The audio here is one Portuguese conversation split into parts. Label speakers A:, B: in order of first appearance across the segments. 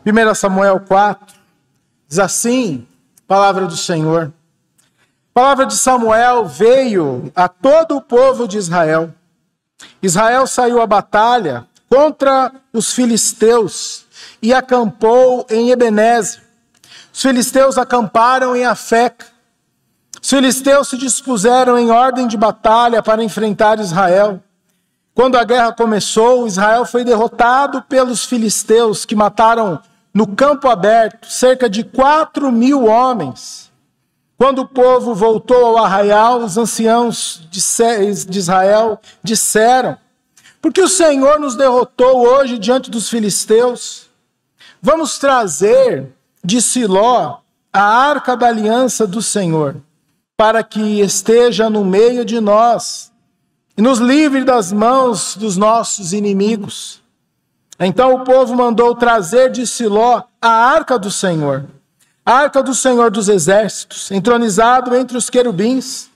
A: 1 Samuel 4, diz assim, palavra do Senhor. A palavra de Samuel veio a todo o povo de Israel. Israel saiu à batalha contra os filisteus e acampou em Ebenezer. Os filisteus acamparam em Afeca. Os filisteus se dispuseram em ordem de batalha para enfrentar Israel. Quando a guerra começou, Israel foi derrotado pelos filisteus, que mataram no campo aberto cerca de 4.000 homens. Quando o povo voltou ao arraial, os anciãos de Israel disseram: por que o Senhor nos derrotou hoje diante dos filisteus? Vamos trazer de Siló a arca da aliança do Senhor, para que esteja no meio de nós e nos livre das mãos dos nossos inimigos. Então o povo mandou trazer de Siló a arca do Senhor, a arca do Senhor dos exércitos, entronizado entre os querubins.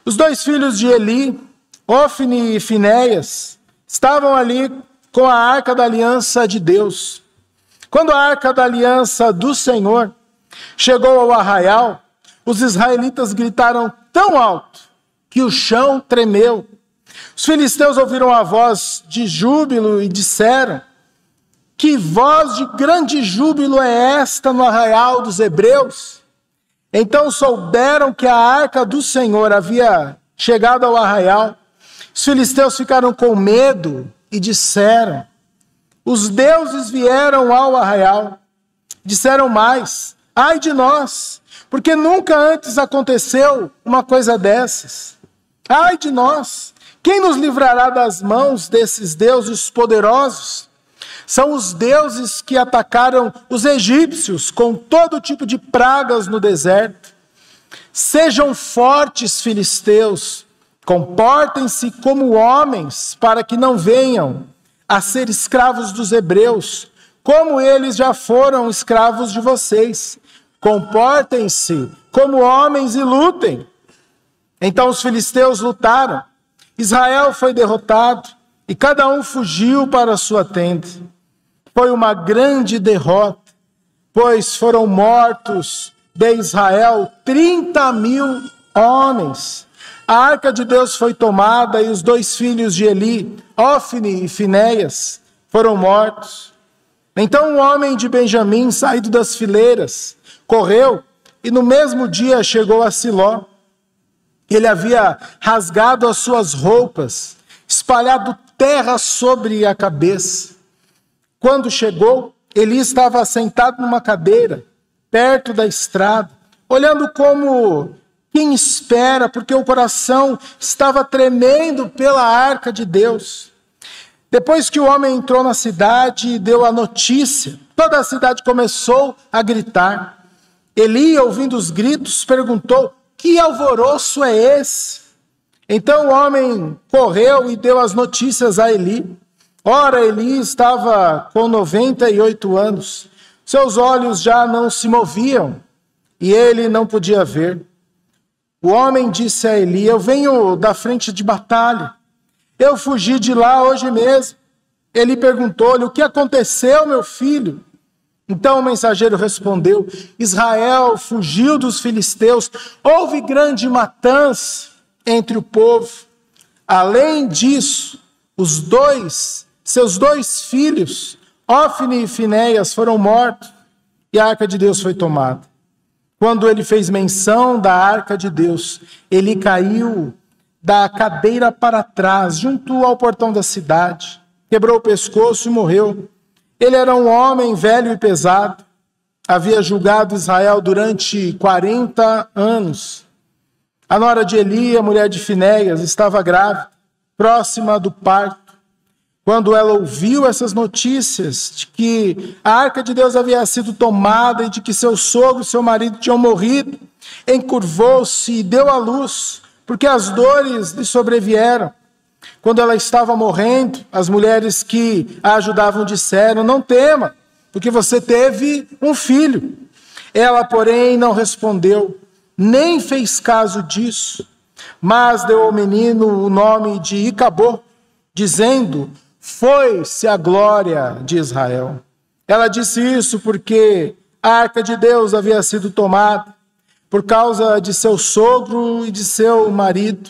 A: Os dois filhos de Eli, Ofni e Finéias, estavam ali com a arca da aliança de Deus. Quando a arca da aliança do Senhor chegou ao arraial, os israelitas gritaram tão alto que o chão tremeu. Os filisteus ouviram a voz de júbilo e disseram: que voz de grande júbilo é esta no arraial dos hebreus? Então souberam que a arca do Senhor havia chegado ao arraial. Os filisteus ficaram com medo e disseram: os deuses vieram ao arraial. Disseram mais: ai de nós, porque nunca antes aconteceu uma coisa dessas. Ai de nós, quem nos livrará das mãos desses deuses poderosos? São os deuses que atacaram os egípcios com todo tipo de pragas no deserto. Sejam fortes, filisteus, comportem-se como homens, para que não venham a ser escravos dos hebreus, como eles já foram escravos de vocês. Comportem-se como homens e lutem. Então os filisteus lutaram. Israel foi derrotado e cada um fugiu para a sua tenda. Foi uma grande derrota, pois foram mortos de Israel 30.000 homens. A arca de Deus foi tomada e os dois filhos de Eli, Ofni e Finéias, foram mortos. Então um homem de Benjamim, saído das fileiras, correu e no mesmo dia chegou a Siló. Ele havia rasgado as suas roupas, espalhado terra sobre a cabeça. Quando chegou, Eli estava sentado numa cadeira, perto da estrada, olhando como quem espera, porque o coração estava tremendo pela arca de Deus. Depois que o homem entrou na cidade e deu a notícia, toda a cidade começou a gritar. Eli, ouvindo os gritos, perguntou: que alvoroço é esse? Então o homem correu e deu as notícias a Eli. Ora, Eli estava com 98 anos. Seus olhos já não se moviam e ele não podia ver. O homem disse a Eli: eu venho da frente de batalha. Eu fugi de lá hoje mesmo. Eli perguntou-lhe: o que aconteceu, meu filho? Então o mensageiro respondeu: Israel fugiu dos filisteus. Houve grande matança entre o povo. Além disso, seus dois filhos, Ofni e Finéias, foram mortos e a arca de Deus foi tomada. Quando ele fez menção da arca de Deus, ele caiu da cadeira para trás, junto ao portão da cidade, quebrou o pescoço e morreu. Ele era um homem velho e pesado, havia julgado Israel durante 40 anos. A nora de Eli, a mulher de Finéias, estava grávida, próxima do parto. Quando ela ouviu essas notícias de que a arca de Deus havia sido tomada e de que seu sogro e seu marido tinham morrido, encurvou-se e deu à luz, porque as dores lhe sobrevieram. Quando ela estava morrendo, as mulheres que a ajudavam disseram: não tema, porque você teve um filho. Ela, porém, não respondeu, nem fez caso disso, mas deu ao menino o nome de Icabô, dizendo: foi-se a glória de Israel. Ela disse isso porque a arca de Deus havia sido tomada por causa de seu sogro e de seu marido.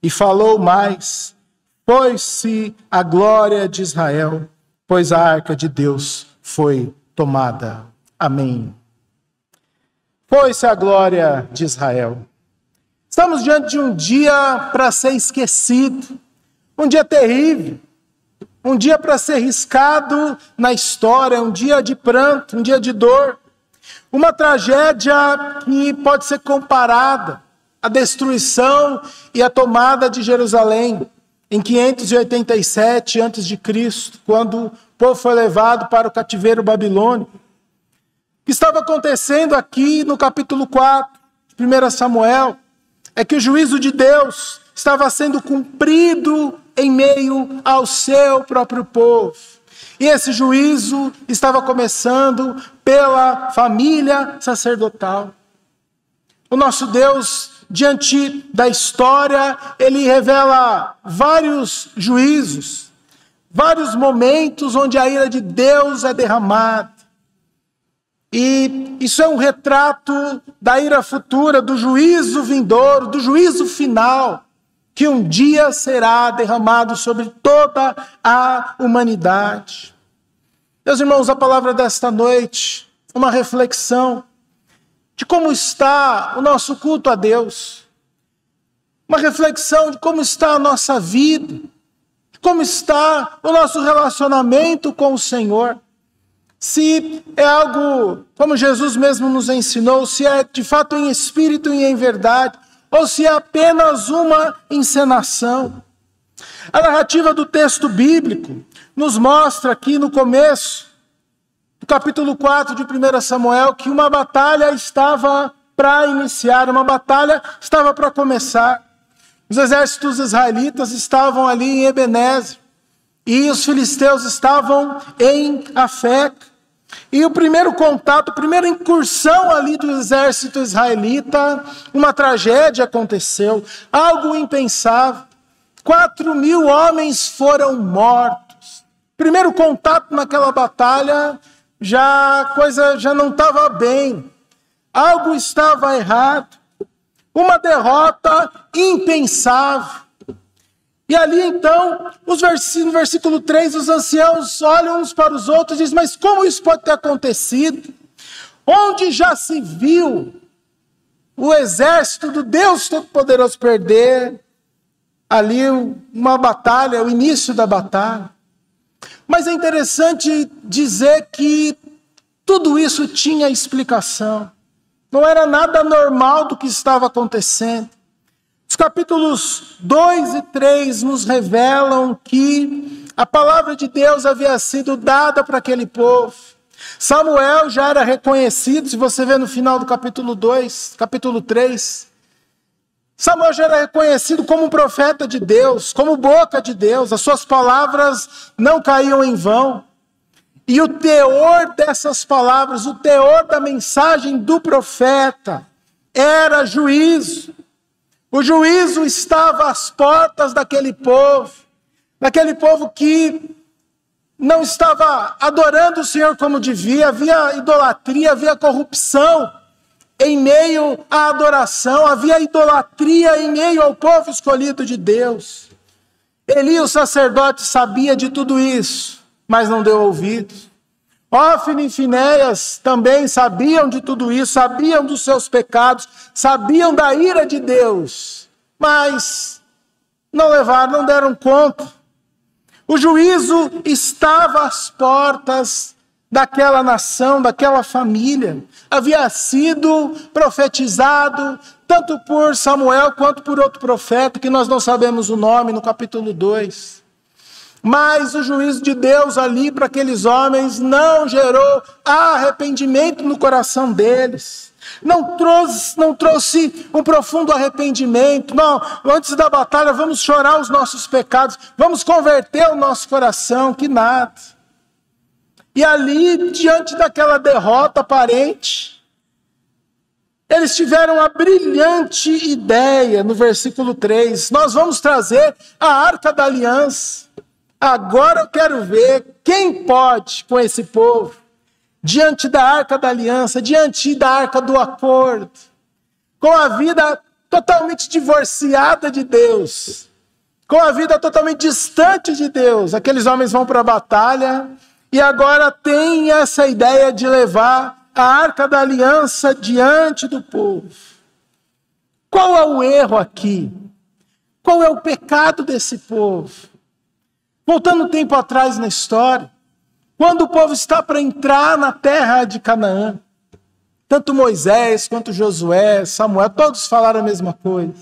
A: E falou mais: foi-se a glória de Israel, pois a arca de Deus foi tomada. Amém. Foi-se a glória de Israel. Estamos diante de um dia para ser esquecido, um dia terrível, um dia para ser riscado na história, um dia de pranto, um dia de dor, uma tragédia que pode ser comparada à destruição e à tomada de Jerusalém em 587 a.C., quando o povo foi levado para o cativeiro babilônico. O que estava acontecendo aqui no capítulo 4 de 1 Samuel é que o juízo de Deus estava sendo cumprido em meio ao seu próprio povo. E esse juízo estava começando pela família sacerdotal. O nosso Deus, diante da história, ele revela vários juízos, vários momentos onde a ira de Deus é derramada. E isso é um retrato da ira futura, do juízo vindouro, do juízo final, que um dia será derramado sobre toda a humanidade. Meus irmãos, a palavra desta noite, uma reflexão de como está o nosso culto a Deus, uma reflexão de como está a nossa vida, de como está o nosso relacionamento com o Senhor. Se é algo, como Jesus mesmo nos ensinou, se é de fato em espírito e em verdade, ou se é apenas uma encenação. A narrativa do texto bíblico nos mostra aqui no começo, do capítulo 4 de 1 Samuel, que uma batalha estava para iniciar, uma batalha estava para começar. Os exércitos israelitas estavam ali em Ebenezer, e os filisteus estavam em Afeca. E o primeiro contato, a primeira incursão ali do exército israelita, uma tragédia aconteceu, algo impensável. 4.000 homens foram mortos. Primeiro contato naquela batalha, a coisa já não estava bem. Algo estava errado. Uma derrota impensável. E ali então, no versículo 3, os anciãos olham uns para os outros e dizem: mas como isso pode ter acontecido? Onde já se viu o exército do Deus Todo-Poderoso perder ali uma batalha, o início da batalha? Mas é interessante dizer que tudo isso tinha explicação. Não era nada normal do que estava acontecendo. Os capítulos 2 e 3 nos revelam que a palavra de Deus havia sido dada para aquele povo. Samuel já era reconhecido, se você vê no final do capítulo 2, capítulo 3. Samuel já era reconhecido como um profeta de Deus, como boca de Deus. As suas palavras não caíam em vão. E o teor dessas palavras, o teor da mensagem do profeta era juízo. O juízo estava às portas daquele povo que não estava adorando o Senhor como devia, havia idolatria, havia corrupção em meio à adoração, havia idolatria em meio ao povo escolhido de Deus. Eli, o sacerdote, sabia de tudo isso, mas não deu ouvidos. Hófni e Finéias também sabiam de tudo isso, sabiam dos seus pecados, sabiam da ira de Deus, mas não levaram, não deram conta. O juízo estava às portas daquela nação, daquela família. Havia sido profetizado tanto por Samuel quanto por outro profeta, que nós não sabemos o nome, no capítulo 2. Mas o juízo de Deus ali para aqueles homens não gerou arrependimento no coração deles. Não trouxe um profundo arrependimento. Não, antes da batalha vamos chorar os nossos pecados, vamos converter o nosso coração, que nada. E ali, diante daquela derrota aparente, eles tiveram a brilhante ideia, no versículo 3, nós vamos trazer a Arca da Aliança. Agora eu quero ver quem pode com esse povo. diante da arca da aliança, diante da arca do acordo, com a vida totalmente divorciada de Deus, com a vida totalmente distante de Deus. Aqueles homens vão para a batalha e agora tem essa ideia de levar a arca da aliança diante do povo. Qual é o erro aqui? Qual é o pecado desse povo? Voltando um tempo atrás na história, quando o povo está para entrar na terra de Canaã, tanto Moisés quanto Josué, Samuel, todos falaram a mesma coisa.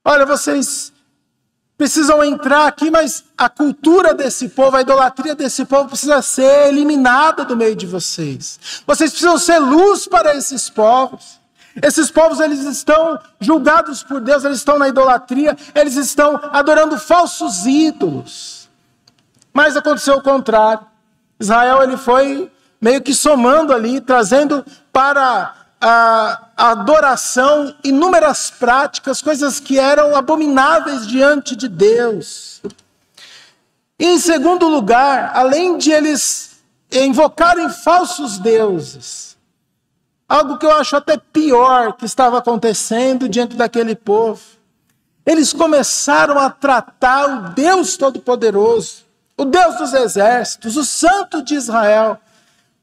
A: Olha, vocês precisam entrar aqui, mas a cultura desse povo, a idolatria desse povo precisa ser eliminada do meio de vocês. Vocês precisam ser luz para esses povos. Esses povos, eles estão julgados por Deus, eles estão na idolatria, eles estão adorando falsos ídolos. Mas aconteceu o contrário. Israel, ele foi meio que somando ali, trazendo para a adoração inúmeras práticas, coisas que eram abomináveis diante de Deus. E em segundo lugar, além de eles invocarem falsos deuses, algo que eu acho até pior que estava acontecendo diante daquele povo, eles começaram a tratar o Deus Todo-Poderoso, o Deus dos exércitos, o Santo de Israel,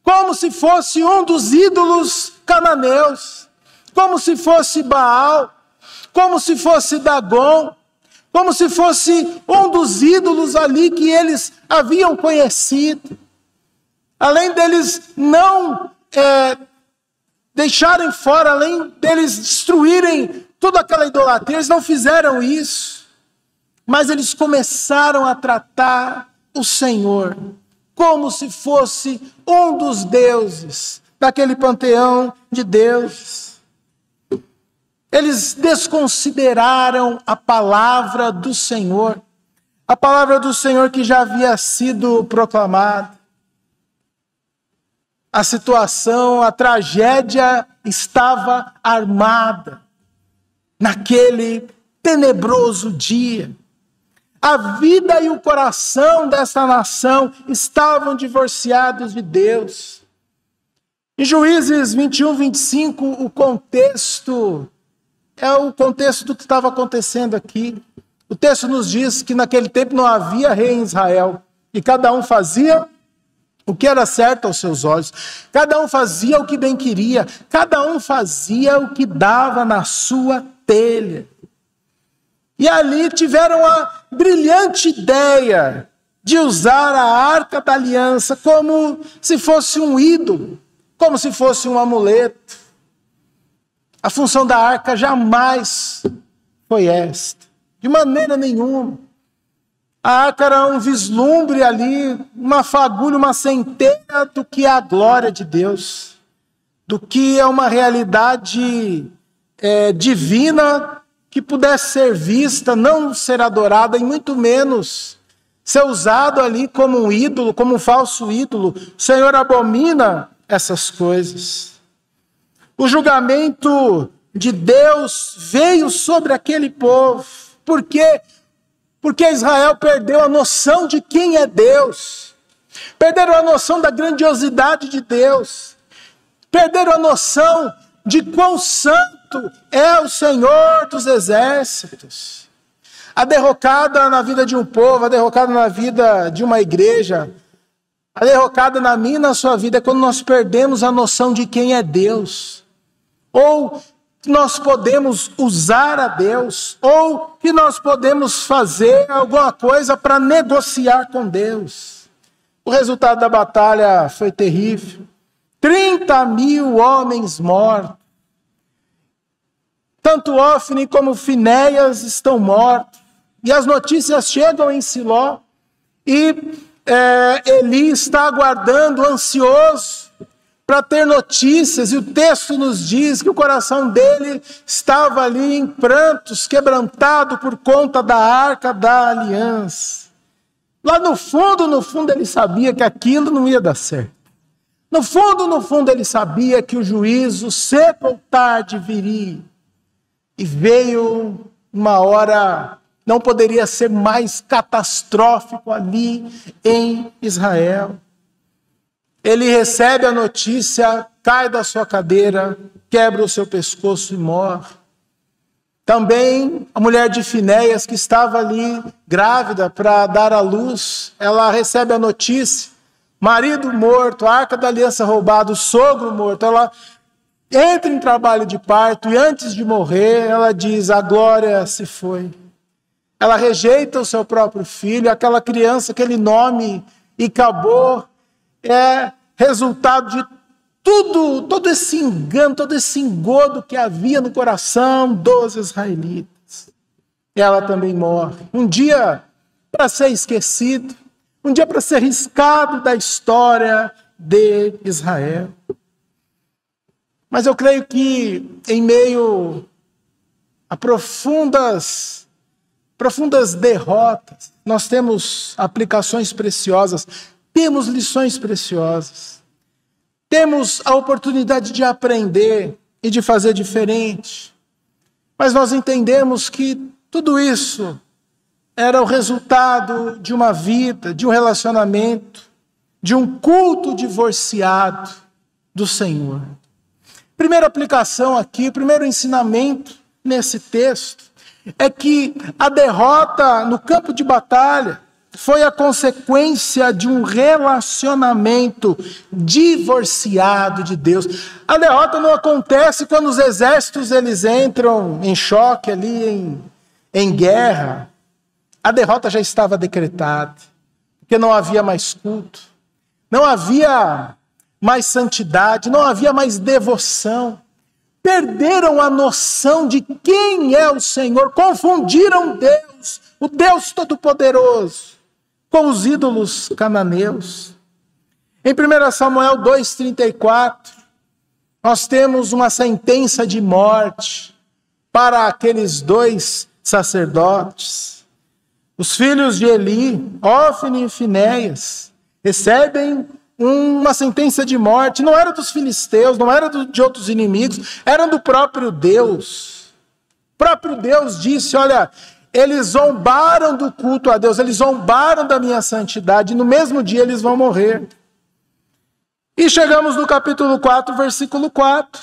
A: como se fosse um dos ídolos cananeus, como se fosse Baal, como se fosse Dagon, como se fosse um dos ídolos ali que eles haviam conhecido. Além deles não deixarem fora, além deles destruírem toda aquela idolatria, eles não fizeram isso, mas eles começaram a tratar o Senhor como se fosse um dos deuses daquele panteão de deuses. Eles desconsideraram a palavra do Senhor, a palavra do Senhor que já havia sido proclamada. A situação, a tragédia estava armada naquele tenebroso dia. A vida e o coração dessa nação estavam divorciados de Deus. Em Juízes 21, 25, o contexto é o contexto do que estava acontecendo aqui. O texto nos diz que naquele tempo não havia rei em Israel, e cada um fazia o que era certo aos seus olhos, cada um fazia o que bem queria, cada um fazia o que dava na sua telha. E ali tiveram a brilhante ideia de usar a arca da aliança como se fosse um ídolo, como se fosse um amuleto. A função da arca jamais foi esta, de maneira nenhuma. A arca era um vislumbre ali, uma fagulha, uma centelha do que é a glória de Deus, do que é uma realidade divina que pudesse ser vista, não ser adorada, e muito menos ser usado ali como um ídolo, como um falso ídolo. O Senhor abomina essas coisas. O julgamento de Deus veio sobre aquele povo. Por quê? Porque Israel perdeu a noção de quem é Deus. Perderam a noção da grandiosidade de Deus. Perderam a noção de quão santo é o Senhor dos exércitos. A derrocada na vida de um povo, a derrocada na vida de uma igreja, a derrocada na minha e na sua vida é quando nós perdemos a noção de quem é Deus. Ou que nós podemos usar a Deus, ou que nós podemos fazer alguma coisa para negociar com Deus. O resultado da batalha foi terrível. 30.000 homens mortos. Tanto Ofni como Finéias estão mortos. E as notícias chegam em Siló. E Eli está aguardando, ansioso, para ter notícias. E o texto nos diz que o coração dele estava ali em prantos, quebrantado por conta da arca da aliança. Lá no fundo ele sabia que aquilo não ia dar certo. No fundo ele sabia que o juízo cedo ou tarde viria. E veio uma hora, não poderia ser mais catastrófico ali em Israel. ele recebe a notícia, cai da sua cadeira, quebra o seu pescoço e morre. Também a mulher de Finéias, que estava ali grávida para dar à luz, ela recebe a notícia, marido morto, a arca da aliança roubada, o sogro morto. Ela entra em trabalho de parto e antes de morrer, ela diz, a glória se foi. Ela rejeita o seu próprio filho, aquela criança, aquele nome, e acabou, é resultado de todo esse engano, todo esse engodo que havia no coração dos israelitas. Ela também morre. Um dia para ser esquecido, um dia para ser riscado da história de Israel. Mas eu creio que em meio a profundas derrotas, nós temos aplicações preciosas, temos lições preciosas. Temos a oportunidade de aprender e de fazer diferente. Mas nós entendemos que tudo isso era o resultado de uma vida, de um relacionamento, de um culto divorciado do Senhor. Primeira aplicação aqui, primeiro ensinamento nesse texto, é que a derrota no campo de batalha foi a consequência de um relacionamento divorciado de Deus. A derrota não acontece quando os exércitos eles entram em choque ali, em guerra. A derrota já estava decretada, porque não havia mais culto, não havia mais santidade, não havia mais devoção. Perderam a noção de quem é o Senhor, confundiram Deus, o Deus Todo-Poderoso, com os ídolos cananeus. Em 1 Samuel 2,34, nós temos uma sentença de morte para aqueles dois sacerdotes. Os filhos de Eli, Hófni e Finéias, recebem uma sentença de morte. Não era dos filisteus, não era de outros inimigos, era do próprio Deus. O próprio Deus disse, olha, eles zombaram do culto a Deus, eles zombaram da minha santidade, e no mesmo dia eles vão morrer. E chegamos no capítulo 4, versículo 4.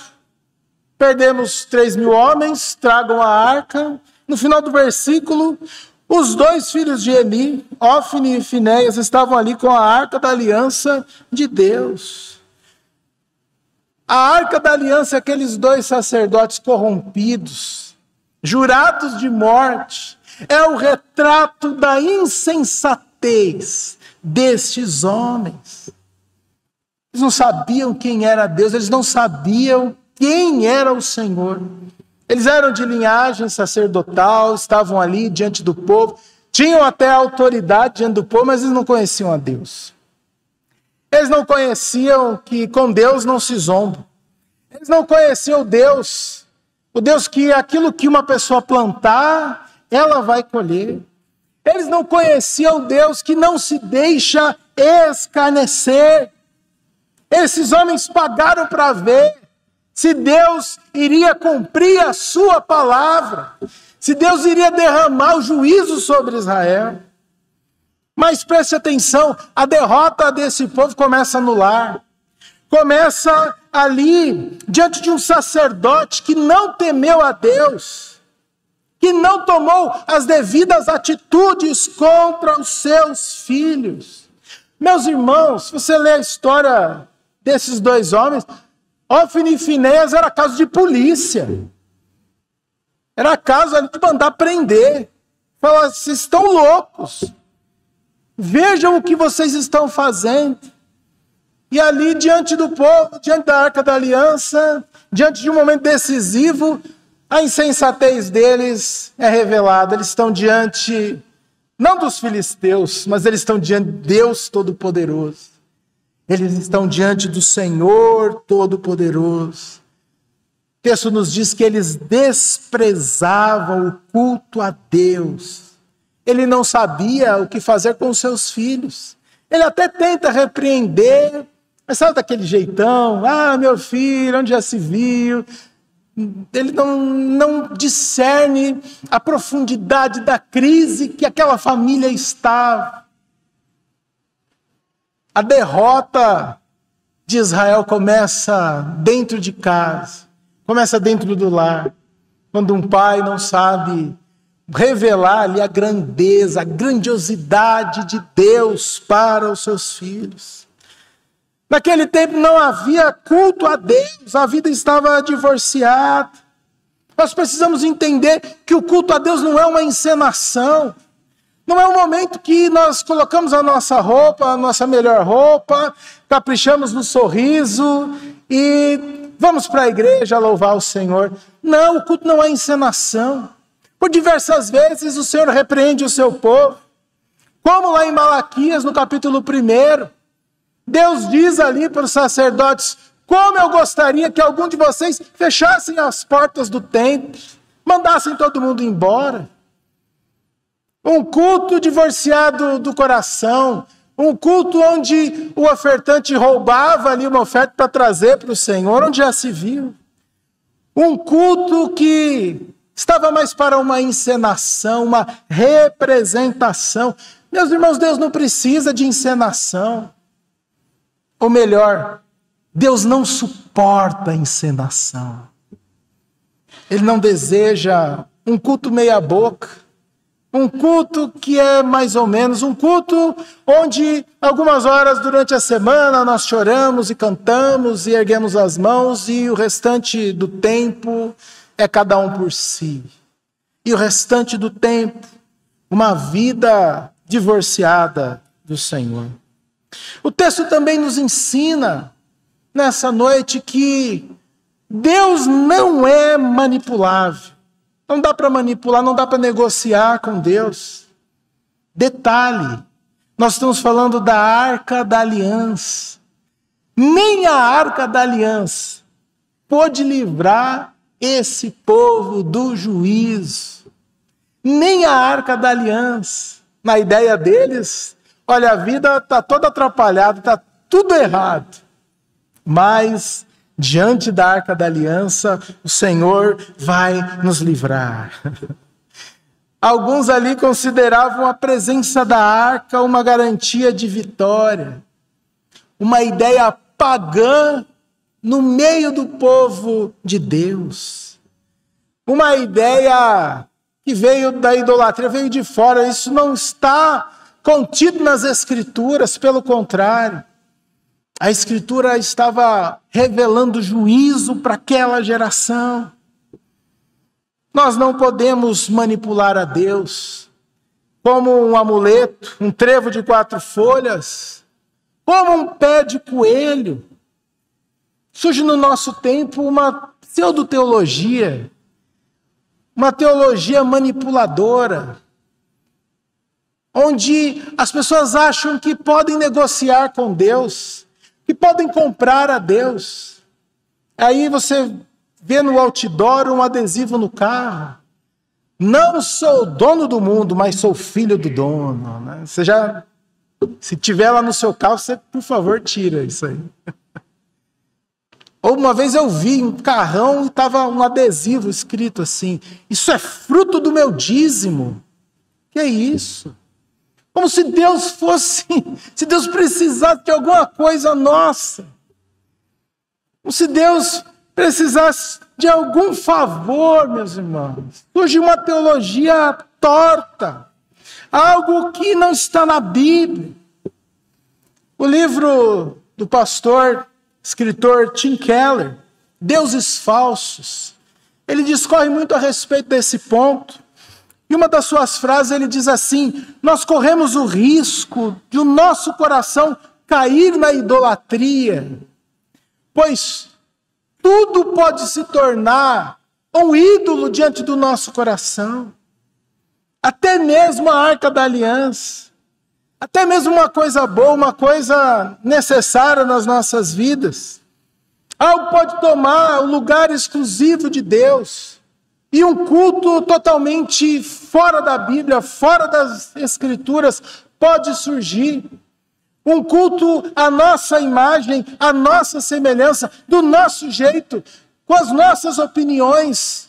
A: Perdemos 3.000 homens, tragam a arca. No final do versículo, os dois filhos de Eli, Hófni e Finéias, estavam ali com a arca da aliança de Deus. A arca da aliança, aqueles dois sacerdotes corrompidos, jurados de morte, é o retrato da insensatez destes homens. Eles não sabiam quem era Deus, eles não sabiam quem era o Senhor. Eles eram de linhagem sacerdotal, estavam ali diante do povo, tinham até autoridade diante do povo, mas eles não conheciam a Deus. Eles não conheciam que com Deus não se zomba. Eles não conheciam o Deus que aquilo que uma pessoa plantar, ela vai colher. Eles não conheciam Deus que não se deixa escarnecer. Esses homens pagaram para ver se Deus iria cumprir a sua palavra, se Deus iria derramar o juízo sobre Israel. Mas preste atenção, a derrota desse povo começa no lar. Começa ali, diante de um sacerdote que não temeu a Deus, que não tomou as devidas atitudes contra os seus filhos. Meus irmãos, se você ler a história desses dois homens, Hófni e Finéias era caso de polícia. Era caso de mandar prender. Falar, vocês estão loucos. Vejam o que vocês estão fazendo. E ali, diante do povo, diante da Arca da Aliança, diante de um momento decisivo, a insensatez deles é revelada. Eles estão diante, não dos filisteus, mas eles estão diante de Deus Todo-Poderoso. Eles estão diante do Senhor Todo-Poderoso. O texto nos diz que eles desprezavam o culto a Deus. Ele não sabia o que fazer com seus filhos. Ele até tenta repreender, mas sabe daquele jeitão? Ah, meu filho, onde já se viu? Ele não discerne a profundidade da crise que aquela família estava. A derrota de Israel começa dentro de casa, começa dentro do lar, quando um pai não sabe revelar ali a grandeza, a grandiosidade de Deus para os seus filhos. Naquele tempo não havia culto a Deus, a vida estava divorciada. Nós precisamos entender que o culto a Deus não é uma encenação. Não é um momento que nós colocamos a nossa roupa, a nossa melhor roupa, caprichamos no sorriso e vamos para a igreja louvar o Senhor. Não, o culto não é encenação. Por diversas vezes o Senhor repreende o seu povo. Como lá em Malaquias, no capítulo 1, Deus diz ali para os sacerdotes: como eu gostaria que algum de vocês fechassem as portas do templo, mandassem todo mundo embora. Um culto divorciado do coração, um culto onde o ofertante roubava ali uma oferta para trazer para o Senhor, onde já se viu. Um culto que estava mais para uma encenação, uma representação. Meus irmãos, Deus não precisa de encenação. Ou melhor, Deus não suporta encenação. Ele não deseja um culto meia boca, um culto que é mais ou menos, um culto onde algumas horas durante a semana nós choramos e cantamos e erguemos as mãos e o restante do tempo é cada um por si. E o restante do tempo, uma vida divorciada do Senhor. O texto também nos ensina nessa noite que Deus não é manipulável. Não dá para manipular, não dá para negociar com Deus. Detalhe, nós estamos falando da Arca da Aliança. Nem a Arca da Aliança pôde livrar esse povo do juízo. Nem a Arca da Aliança. Na ideia deles, olha, a vida está toda atrapalhada, está tudo errado. Mas diante da Arca da Aliança, o Senhor vai nos livrar. Alguns ali consideravam a presença da arca uma garantia de vitória. Uma ideia pagã no meio do povo de Deus. Uma ideia que veio da idolatria, veio de fora. Isso não está contido nas Escrituras, pelo contrário. A Escritura estava revelando juízo para aquela geração. Nós não podemos manipular a Deus como um amuleto, um trevo de 4 folhas, como um pé de coelho. Surge no nosso tempo uma pseudo-teologia, uma teologia manipuladora, onde as pessoas acham que podem negociar com Deus, que podem comprar a Deus. Aí você vê no outdoor um adesivo no carro. Não sou dono do mundo, mas sou filho do dono. Né? Você já, se tiver lá no seu carro, você, por favor, tira isso aí. Ou uma vez eu vi um carrão e estava um adesivo escrito assim: isso é fruto do meu dízimo. Que é isso? Como se Deus fosse, se Deus precisasse de alguma coisa nossa. Como se Deus precisasse de algum favor, meus irmãos. Surge uma teologia torta. Algo que não está na Bíblia. O livro do pastor, escritor Tim Keller, Deuses Falsos, ele discorre muito a respeito desse ponto. E uma das suas frases, ele diz assim: nós corremos o risco de o nosso coração cair na idolatria, pois tudo pode se tornar um ídolo diante do nosso coração. Até mesmo a Arca da Aliança, até mesmo uma coisa boa, uma coisa necessária nas nossas vidas. Algo pode tomar o lugar exclusivo de Deus. E um culto totalmente fora da Bíblia, fora das Escrituras, pode surgir. Um culto à nossa imagem, à nossa semelhança, do nosso jeito, com as nossas opiniões.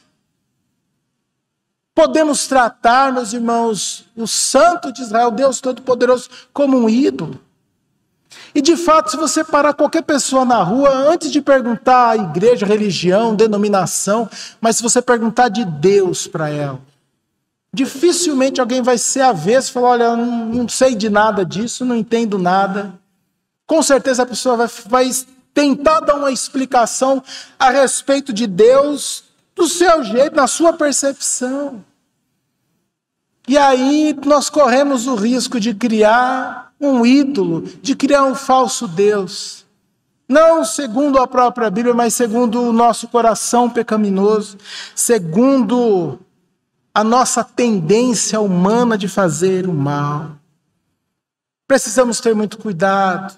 A: Podemos tratar, meus irmãos, o Santo de Israel, Deus Todo-Poderoso, como um ídolo. E de fato, se você parar qualquer pessoa na rua, antes de perguntar a igreja, religião, denominação, mas se você perguntar de Deus para ela, dificilmente alguém vai ser avesso e falar, olha, eu não sei de nada disso, não entendo nada. Com certeza a pessoa vai tentar dar uma explicação a respeito de Deus do seu jeito, na sua percepção. E aí nós corremos o risco de criar um ídolo, de criar um falso Deus. Não segundo a própria Bíblia, mas segundo o nosso coração pecaminoso, segundo a nossa tendência humana de fazer o mal. Precisamos ter muito cuidado,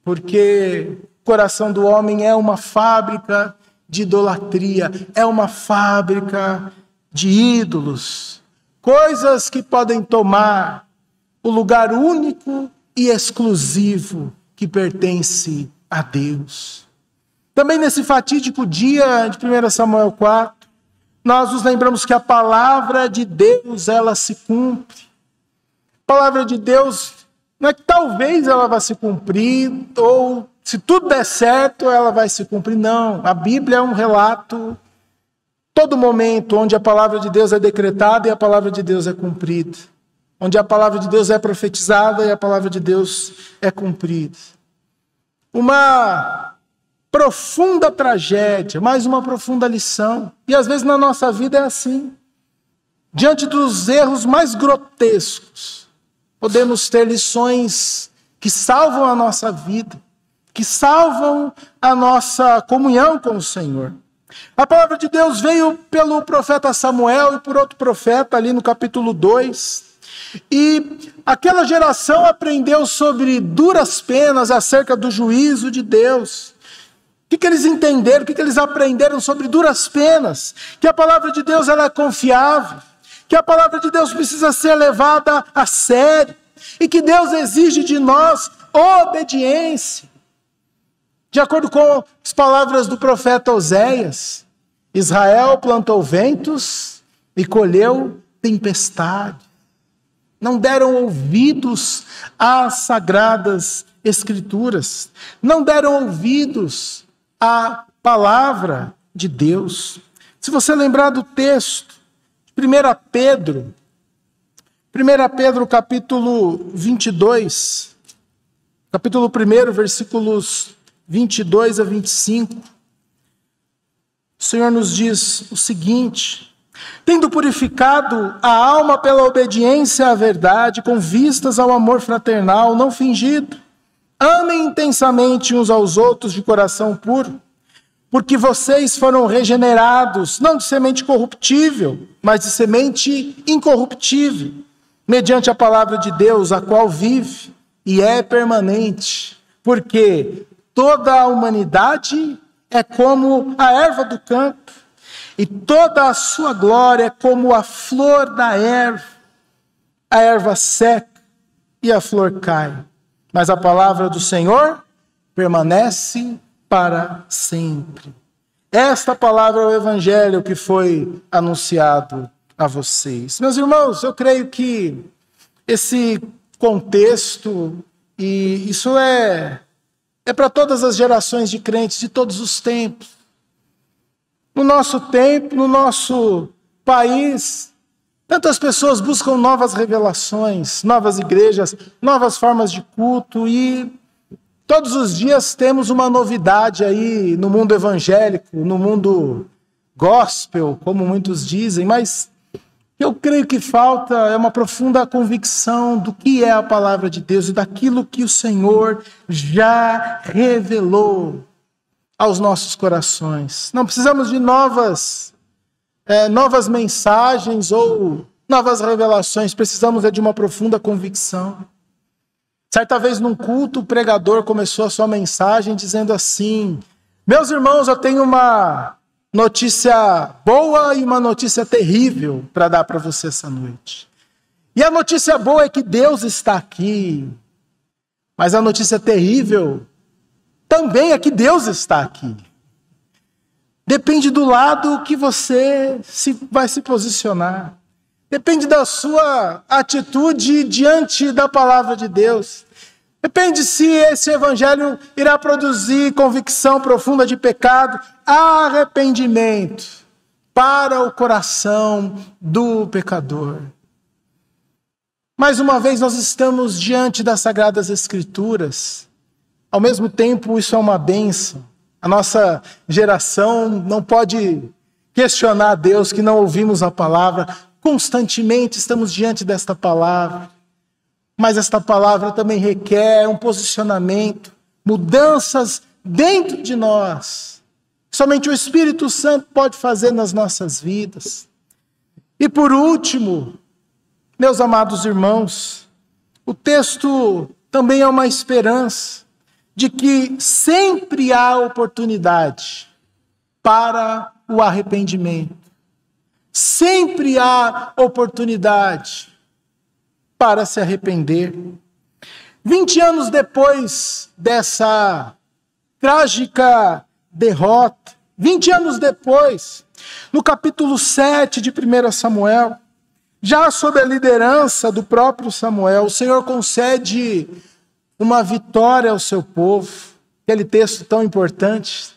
A: porque o coração do homem é uma fábrica de idolatria, é uma fábrica de ídolos, coisas que podem tomar o lugar único e exclusivo que pertence a Deus. Também nesse fatídico dia de 1 Samuel 4, nós nos lembramos que a palavra de Deus, ela se cumpre. A palavra de Deus, não é que talvez ela vá se cumprir, ou se tudo der certo, ela vai se cumprir. Não, a Bíblia é um relato, todo momento, onde a palavra de Deus é decretada e a palavra de Deus é cumprida. Onde a palavra de Deus é profetizada e a palavra de Deus é cumprida. Uma profunda tragédia, mais uma profunda lição. E às vezes na nossa vida é assim. Diante dos erros mais grotescos, podemos ter lições que salvam a nossa vida, que salvam a nossa comunhão com o Senhor. A palavra de Deus veio pelo profeta Samuel e por outro profeta ali no capítulo 2. E aquela geração aprendeu sobre duras penas acerca do juízo de Deus. O que eles entenderam, o que eles aprenderam sobre duras penas? Que a palavra de Deus ela é confiável, que a palavra de Deus precisa ser levada a sério e que Deus exige de nós obediência. De acordo com as palavras do profeta Oséias, Israel plantou ventos e colheu tempestade. Não deram ouvidos às sagradas escrituras. Não deram ouvidos à palavra de Deus. Se você lembrar do texto, 1 Pedro capítulo 22, capítulo 1, versículos 22 a 25, o Senhor nos diz o seguinte: tendo purificado a alma pela obediência à verdade, com vistas ao amor fraternal não fingido, amem intensamente uns aos outros de coração puro, porque vocês foram regenerados, não de semente corruptível, mas de semente incorruptível, mediante a palavra de Deus, a qual vive e é permanente, porque toda a humanidade é como a erva do campo, e toda a sua glória é como a flor da erva. A erva seca e a flor cai, mas a palavra do Senhor permanece para sempre. Esta palavra é o evangelho que foi anunciado a vocês. Meus irmãos, eu creio que esse contexto, e isso é para todas as gerações de crentes de todos os tempos. No nosso tempo, no nosso país, tantas pessoas buscam novas revelações, novas igrejas, novas formas de culto, e todos os dias temos uma novidade aí no mundo evangélico, no mundo gospel, como muitos dizem, mas eu creio que falta é uma profunda convicção do que é a palavra de Deus e daquilo que o Senhor já revelou aos nossos corações. Não precisamos de novas mensagens ou novas revelações, precisamos de uma profunda convicção. Certa vez num culto, o pregador começou a sua mensagem dizendo assim: meus irmãos, eu tenho uma notícia boa e uma notícia terrível para dar para você essa noite. E a notícia boa é que Deus está aqui, mas a notícia terrível também é que Deus está aqui. Depende do lado que você vai se posicionar. Depende da sua atitude diante da palavra de Deus. Depende se esse evangelho irá produzir convicção profunda de pecado, arrependimento para o coração do pecador. Mais uma vez, nós estamos diante das Sagradas Escrituras. Ao mesmo tempo, isso é uma bênção. A nossa geração não pode questionar a Deus que não ouvimos a palavra. Constantemente estamos diante desta palavra. Mas esta palavra também requer um posicionamento, mudanças dentro de nós. Somente o Espírito Santo pode fazer nas nossas vidas. E por último, meus amados irmãos, o texto também é uma esperança de que sempre há oportunidade para o arrependimento. Sempre há oportunidade para se arrepender. 20 anos depois dessa trágica derrota, 20 anos depois, no capítulo 7 de 1 Samuel, já sob a liderança do próprio Samuel, o Senhor concede uma vitória ao seu povo. Aquele texto tão importante,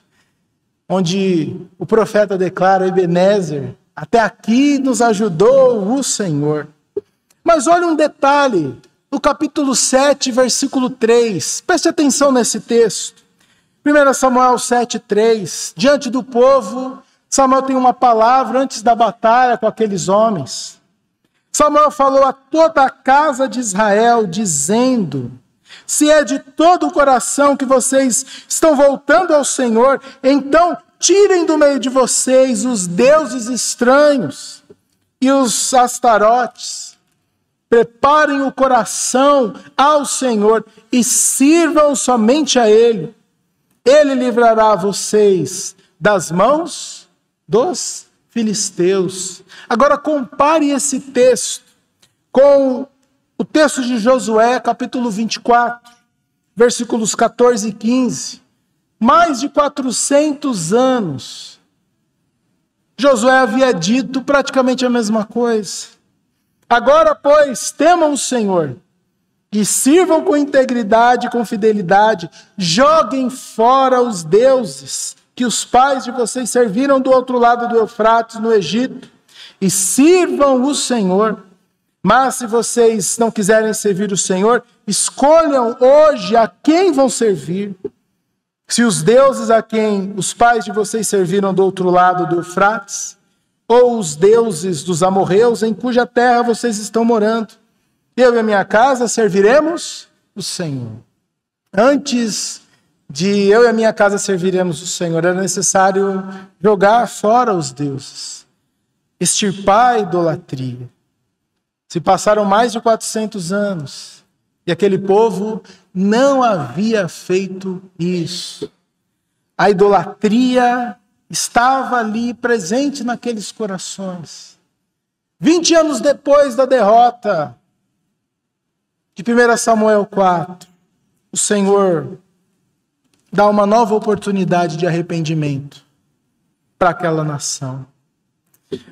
A: onde o profeta declara: Ebenezer, até aqui nos ajudou o Senhor. Mas olha um detalhe, no capítulo 7, versículo 3. Preste atenção nesse texto. 1 Samuel 7:3. Diante do povo, Samuel tem uma palavra antes da batalha com aqueles homens. Samuel falou a toda a casa de Israel, dizendo: se é de todo o coração que vocês estão voltando ao Senhor, então tirem do meio de vocês os deuses estranhos e os astarotes. Preparem o coração ao Senhor e sirvam somente a Ele. Ele livrará vocês das mãos dos filisteus. Agora compare esse texto com o texto de Josué, capítulo 24, versículos 14 e 15. Mais de 400 anos, Josué havia dito praticamente a mesma coisa. Agora, pois, temam o Senhor e sirvam com integridade e com fidelidade. Joguem fora os deuses que os pais de vocês serviram do outro lado do Eufrates, no Egito, e sirvam o Senhor. Mas se vocês não quiserem servir o Senhor, escolham hoje a quem vão servir. Se os deuses a quem os pais de vocês serviram do outro lado do Eufrates, ou os deuses dos amorreus em cuja terra vocês estão morando, eu e a minha casa serviremos o Senhor. Antes de eu e a minha casa serviremos o Senhor, era necessário jogar fora os deuses, extirpar a idolatria. Se passaram mais de 400 anos e aquele povo não havia feito isso. A idolatria estava ali presente naqueles corações. 20 anos depois da derrota de 1 Samuel 4, o Senhor dá uma nova oportunidade de arrependimento para aquela nação.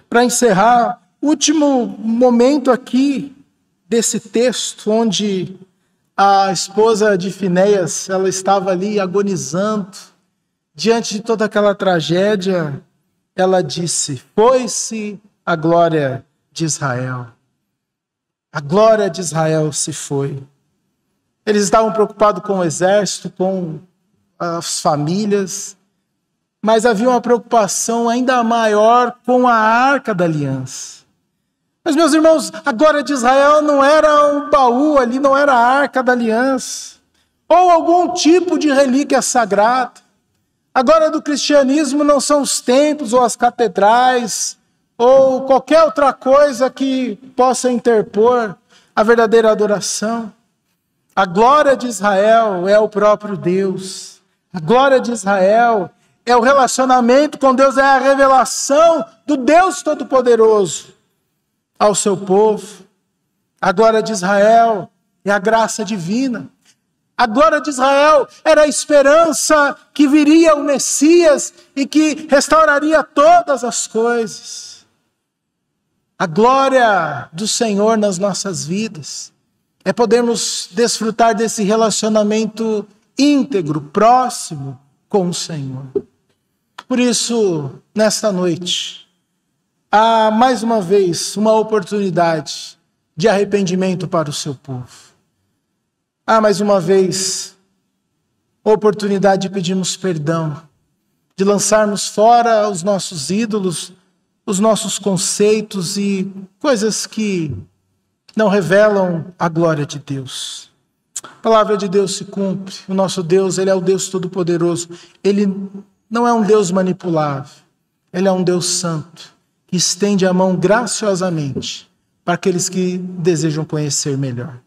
A: Para encerrar, último momento aqui desse texto, onde a esposa de Finéias, ela estava ali agonizando. Diante de toda aquela tragédia, ela disse: foi-se a glória de Israel. A glória de Israel se foi. Eles estavam preocupados com o exército, com as famílias, mas havia uma preocupação ainda maior com a Arca da Aliança. Mas, meus irmãos, a glória de Israel não era um baú ali, não era a Arca da Aliança, ou algum tipo de relíquia sagrada. A glória do cristianismo não são os templos ou as catedrais ou qualquer outra coisa que possa interpor a verdadeira adoração. A glória de Israel é o próprio Deus. A glória de Israel é o relacionamento com Deus, é a revelação do Deus Todo-Poderoso ao seu povo. A glória de Israel é a graça divina. A glória de Israel era a esperança que viria o Messias e que restauraria todas as coisas. A glória do Senhor nas nossas vidas é podermos desfrutar desse relacionamento íntegro, próximo com o Senhor. Por isso, nesta noite, há mais uma vez uma oportunidade de arrependimento para o seu povo. Há mais uma vez a oportunidade de pedirmos perdão, de lançarmos fora os nossos ídolos, os nossos conceitos e coisas que não revelam a glória de Deus. A palavra de Deus se cumpre. O nosso Deus, Ele é o Deus Todo-Poderoso. Ele não é um Deus manipulável. Ele é um Deus santo, que estende a mão graciosamente para aqueles que desejam conhecer melhor.